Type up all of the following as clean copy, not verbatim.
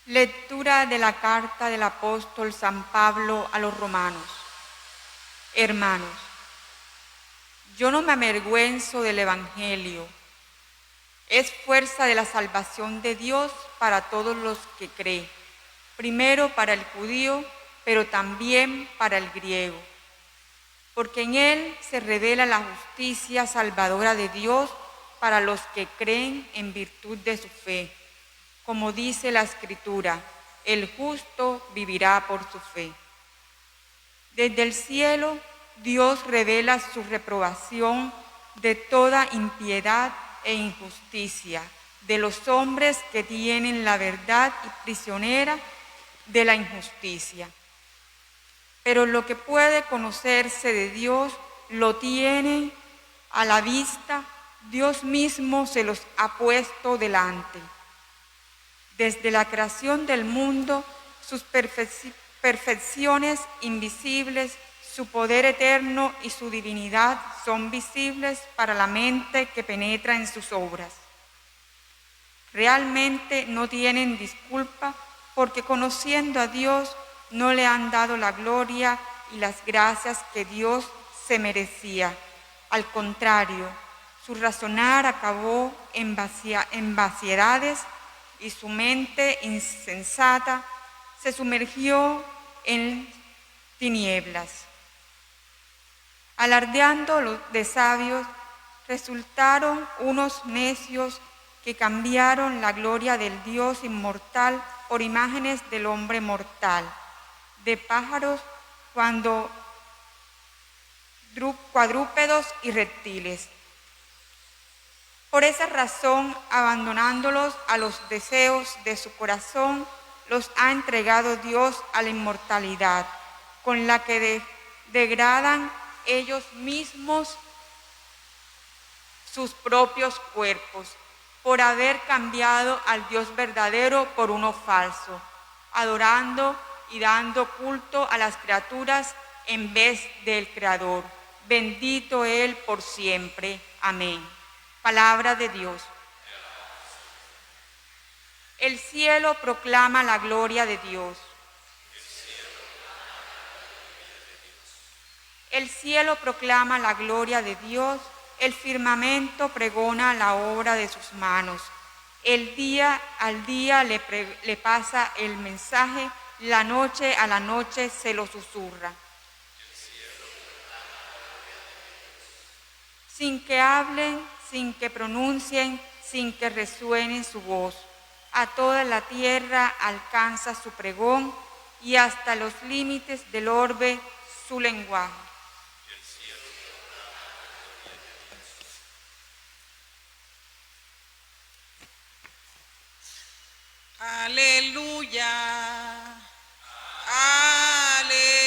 Lectura de la carta del apóstol San Pablo a los romanos. Hermanos, yo no me avergüenzo del Evangelio. Es fuerza de la salvación de Dios para todos los que creen. Primero para el judío, pero también para el griego. Porque en él se revela la justicia salvadora de Dios para los que creen en virtud de su fe. Como dice la Escritura, el justo vivirá por su fe. Desde el cielo, Dios revela su reprobación de toda impiedad e injusticia de los hombres que tienen la verdad y prisionera de la injusticia. Pero lo que puede conocerse de Dios lo tiene a la vista, Dios mismo se los ha puesto delante. Desde la creación del mundo, sus perfecciones invisibles, su poder eterno y su divinidad son visibles para la mente que penetra en sus obras. Realmente no tienen disculpa porque conociendo a Dios no le han dado la gloria y las gracias que Dios se merecía. Al contrario, su razonar acabó en vaciedades y su mente insensata se sumergió en tinieblas. Alardeando de sabios, resultaron unos necios que cambiaron la gloria del Dios inmortal por imágenes del hombre mortal, de pájaros, cuadrúpedos y reptiles. Por esa razón, abandonándolos a los deseos de su corazón, los ha entregado Dios a la inmortalidad, con la que degradan ellos mismos sus propios cuerpos, por haber cambiado al Dios verdadero por uno falso, adorando y dando culto a las criaturas en vez del Creador. Bendito Él por siempre. Amén. Palabra de Dios. El cielo proclama la gloria de Dios. El cielo proclama la gloria de Dios. El firmamento pregona la obra de sus manos. El día al día le pasa el mensaje, la noche a la noche se lo susurra. Sin que hablen, sin que pronuncien, sin que resuene su voz. A toda la tierra alcanza su pregón y hasta los límites del orbe su lenguaje. Aleluya, aleluya,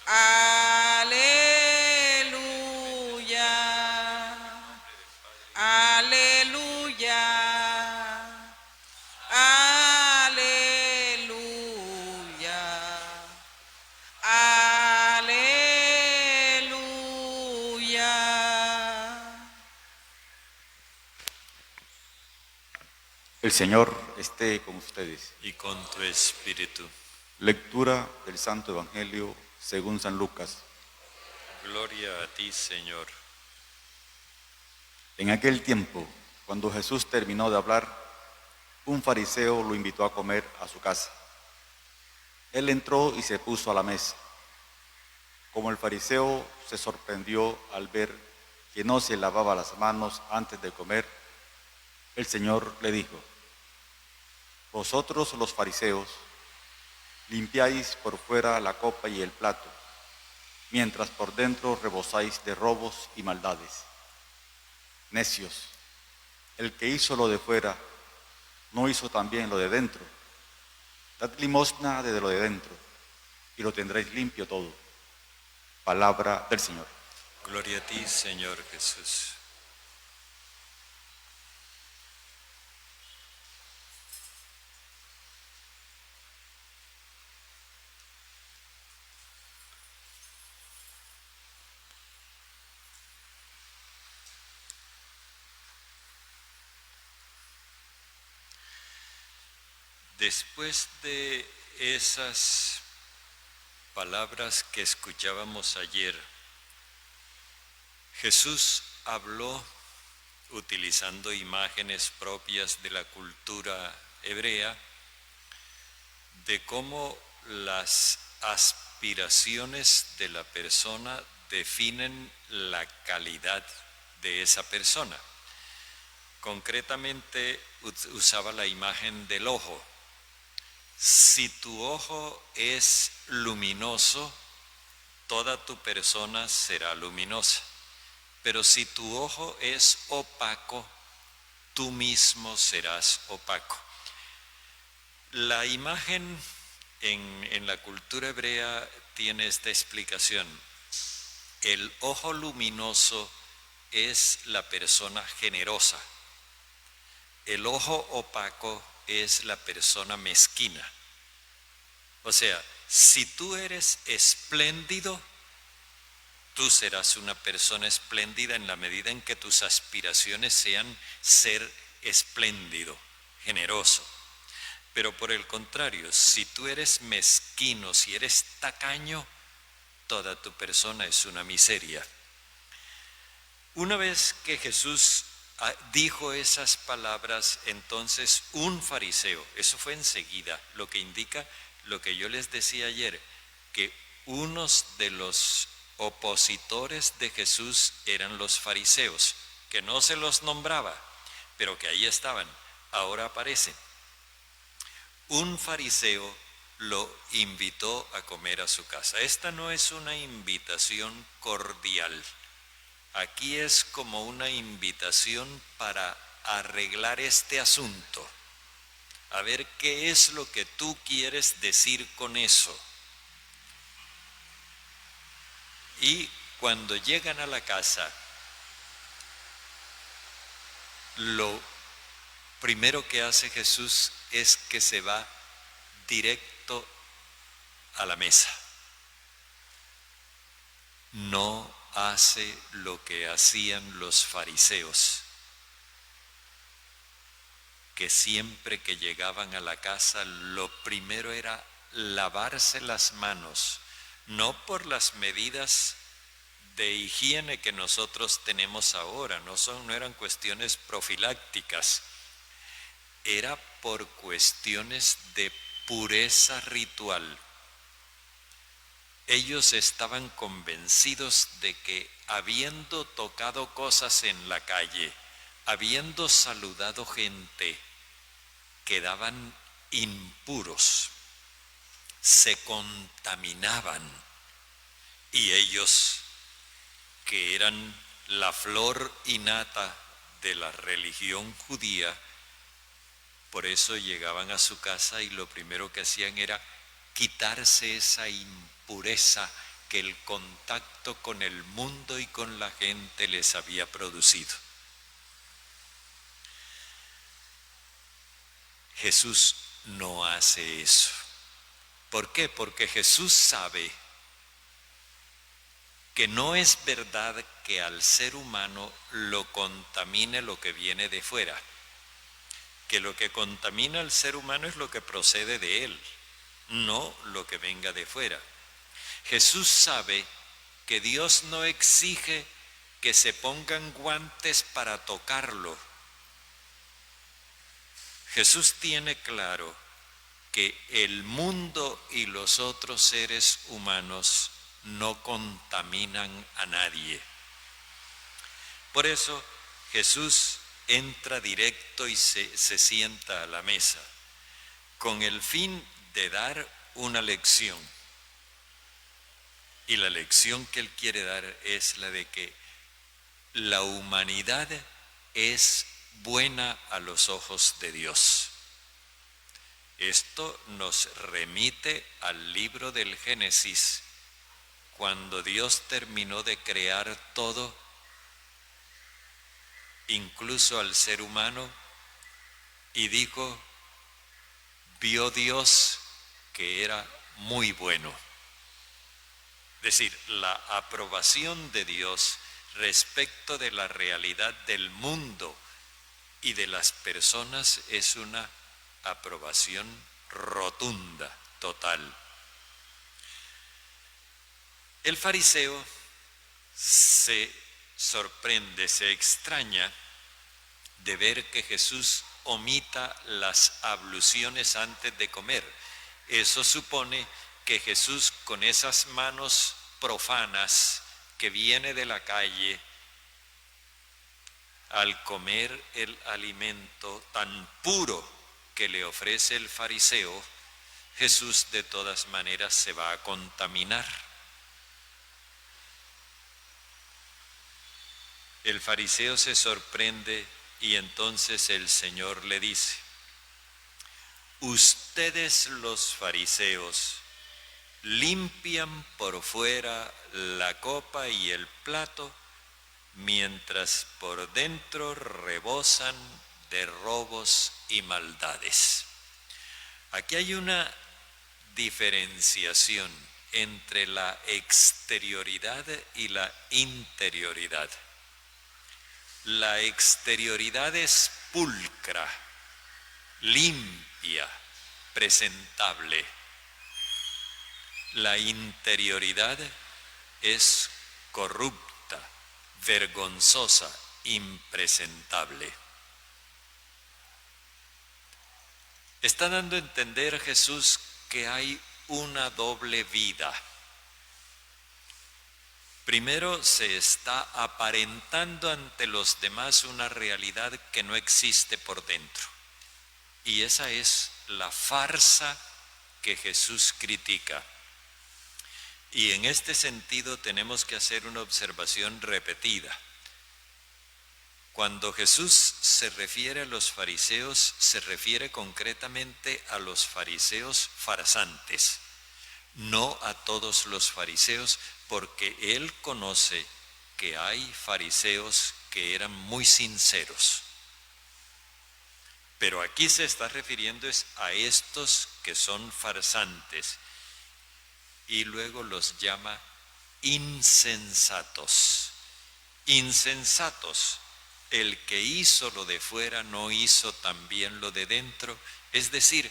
aleluya, aleluya, aleluya, aleluya. El Señor esté con ustedes. Y con tu espíritu. Lectura del Santo Evangelio según San Lucas. Gloria a ti, Señor. En aquel tiempo, cuando Jesús terminó de hablar, un fariseo lo invitó a comer a su casa. Él entró y se puso a la mesa. Como el fariseo se sorprendió al ver que no se lavaba las manos antes de comer, el Señor le dijo: vosotros los fariseos limpiáis por fuera la copa y el plato, mientras por dentro rebosáis de robos y maldades. Necios, el que hizo lo de fuera, ¿no hizo también lo de dentro? Dad limosna de lo de dentro, y lo tendréis limpio todo. Palabra del Señor. Gloria a ti, Señor Jesús. Después de esas palabras que escuchábamos ayer, Jesús habló utilizando imágenes propias de la cultura hebrea de cómo las aspiraciones de la persona definen la calidad de esa persona. Concretamente usaba la imagen del ojo. Si tu ojo es luminoso, toda tu persona será luminosa. Pero si tu ojo es opaco, tú mismo serás opaco. La imagen en la cultura hebrea tiene esta explicación. El ojo luminoso es la persona generosa. El ojo opaco es la persona mezquina. O sea, si tú eres espléndido, tú serás una persona espléndida en la medida en que tus aspiraciones sean ser espléndido, generoso. Pero por el contrario, si tú eres mezquino, si eres tacaño, toda tu persona es una miseria. Una vez que Jesús dijo esas palabras, entonces un fariseo, eso fue enseguida, lo que indica lo que yo les decía ayer, que unos de los opositores de Jesús eran los fariseos, que no se los nombraba, pero que ahí estaban, ahora aparecen. Un fariseo lo invitó a comer a su casa. Esta no es una invitación cordial. Aquí es como una invitación para arreglar este asunto. A ver qué es lo que tú quieres decir con eso. Y cuando llegan a la casa, lo primero que hace Jesús es que se va directo a la mesa. No hace lo que hacían los fariseos, que siempre que llegaban a la casa lo primero era lavarse las manos, no por las medidas de higiene que nosotros tenemos ahora, no eran cuestiones profilácticas, era por cuestiones de pureza ritual. Ellos estaban convencidos de que habiendo tocado cosas en la calle, habiendo saludado gente, quedaban impuros, se contaminaban, y ellos, que eran la flor innata de la religión judía, por eso llegaban a su casa y lo primero que hacían era quitarse esa impureza que el contacto con el mundo y con la gente les había producido. Jesús no hace eso. ¿Por qué? Porque Jesús sabe que no es verdad que al ser humano lo contamine lo que viene de fuera, que lo que contamina al ser humano es lo que procede de él, no lo que venga de fuera. Jesús sabe que Dios no exige que se pongan guantes para tocarlo. Jesús tiene claro que el mundo y los otros seres humanos no contaminan a nadie. Por eso Jesús entra directo y se sienta a la mesa, con el fin de dar una lección. Y la lección que él quiere dar es la de que la humanidad es buena a los ojos de Dios. Esto nos remite al libro del Génesis, cuando Dios terminó de crear todo, incluso al ser humano, y dijo, vio Dios que era muy bueno. Es decir, la aprobación de Dios respecto de la realidad del mundo y de las personas es una aprobación rotunda, total. El fariseo se sorprende, se extraña de ver que Jesús omita las abluciones antes de comer. Eso supone que Jesús, con esas manos profanas que viene de la calle, al comer el alimento tan puro que le ofrece el fariseo, Jesús de todas maneras se va a contaminar. El fariseo se sorprende y entonces el Señor le dice: ustedes los fariseos limpian por fuera la copa y el plato, mientras por dentro rebosan de robos y maldades. Aquí hay una diferenciación entre la exterioridad y la interioridad. La exterioridad es pulcra, limpia, presentable. La interioridad es corrupta, vergonzosa, impresentable. Está dando a entender Jesús que hay una doble vida. Primero, se está aparentando ante los demás una realidad que no existe por dentro. Y esa es la farsa que Jesús critica. Y en este sentido tenemos que hacer una observación repetida. Cuando Jesús se refiere a los fariseos, se refiere concretamente a los fariseos farsantes, no a todos los fariseos, porque Él conoce que hay fariseos que eran muy sinceros. Pero aquí se está refiriendo a estos que son farsantes, y luego los llama insensatos. Insensatos, el que hizo lo de fuera no hizo también lo de dentro. Es decir,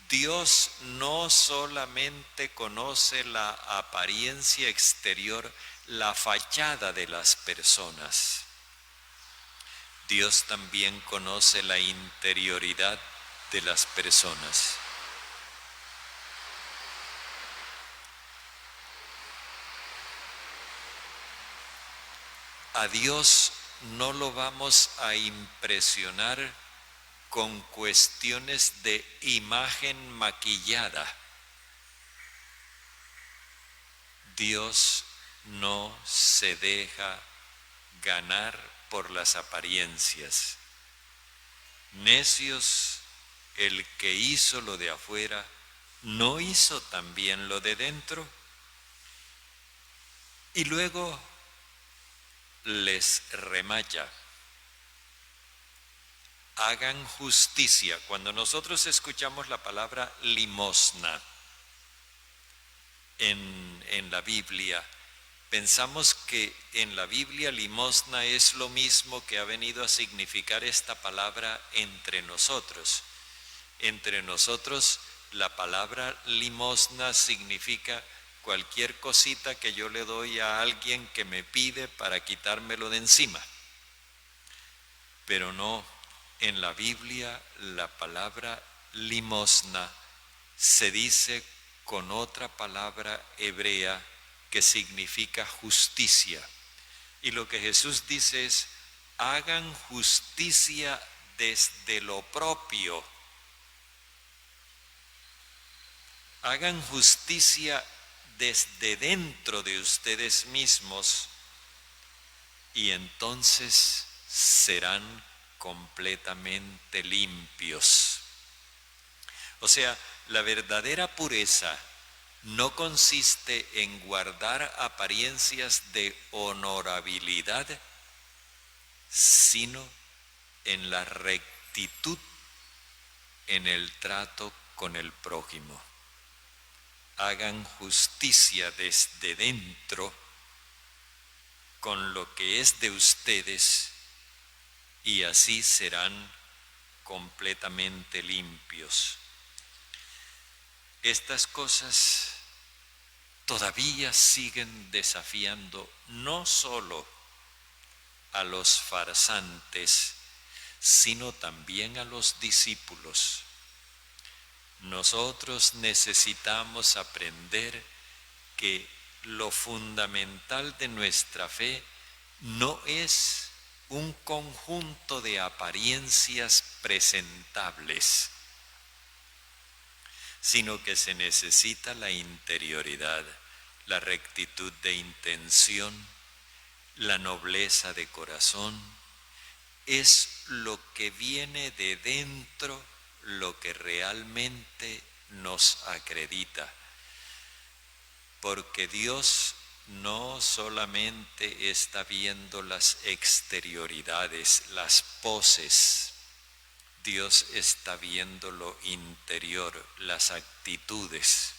Dios no solamente conoce la apariencia exterior, la fachada de las personas. Dios también conoce la interioridad de las personas. A Dios no lo vamos a impresionar con cuestiones de imagen maquillada. Dios no se deja ganar por las apariencias. Necios, el que hizo lo de afuera, ¿no hizo también lo de dentro? Y luego les remaya: hagan justicia. Cuando nosotros escuchamos la palabra limosna en la Biblia, pensamos que en la Biblia limosna es lo mismo que ha venido a significar esta palabra entre nosotros. Entre nosotros la palabra limosna significa cualquier cosita que yo le doy a alguien que me pide para quitármelo de encima. Pero no, en la Biblia la palabra limosna se dice con otra palabra hebrea que significa justicia. Y lo que Jesús dice es: hagan justicia desde lo propio. Hagan justicia desde dentro de ustedes mismos, y entonces serán completamente limpios. O sea, la verdadera pureza no consiste en guardar apariencias de honorabilidad, sino en la rectitud en el trato con el prójimo. Hagan justicia desde dentro con lo que es de ustedes, y así serán completamente limpios. Estas cosas todavía siguen desafiando no solo a los farsantes, sino también a los discípulos. Nosotros necesitamos aprender que lo fundamental de nuestra fe no es un conjunto de apariencias presentables, sino que se necesita la interioridad, la rectitud de intención, la nobleza de corazón. Es lo que viene de dentro lo que realmente nos acredita, porque Dios no solamente está viendo las exterioridades, las poses, Dios está viendo lo interior, las actitudes.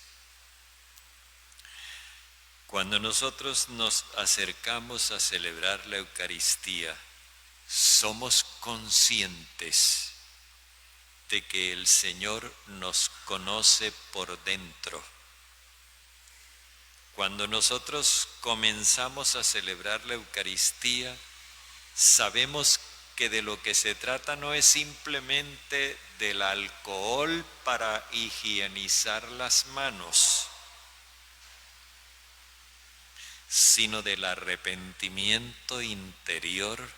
Cuando nosotros nos acercamos a celebrar la Eucaristía, somos conscientes de que el Señor nos conoce por dentro. Cuando nosotros comenzamos a celebrar la Eucaristía, sabemos que de lo que se trata no es simplemente del alcohol para higienizar las manos, sino del arrepentimiento interior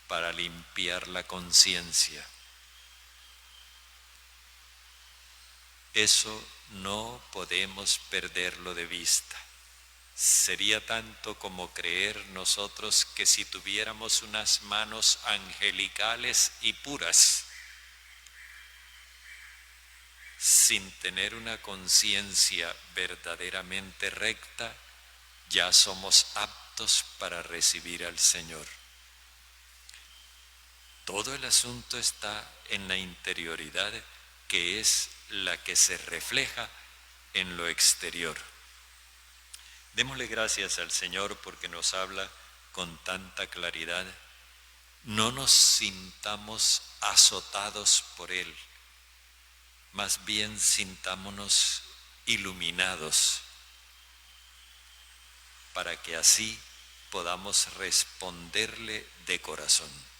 para limpiar la conciencia. Eso no podemos perderlo de vista. Sería tanto como creer nosotros que si tuviéramos unas manos angelicales y puras, sin tener una conciencia verdaderamente recta, ya somos aptos para recibir al Señor. Todo el asunto está en la interioridad, que es la que se refleja en lo exterior. Démosle gracias al Señor porque nos habla con tanta claridad. No nos sintamos azotados por Él, más bien sintámonos iluminados para que así podamos responderle de corazón.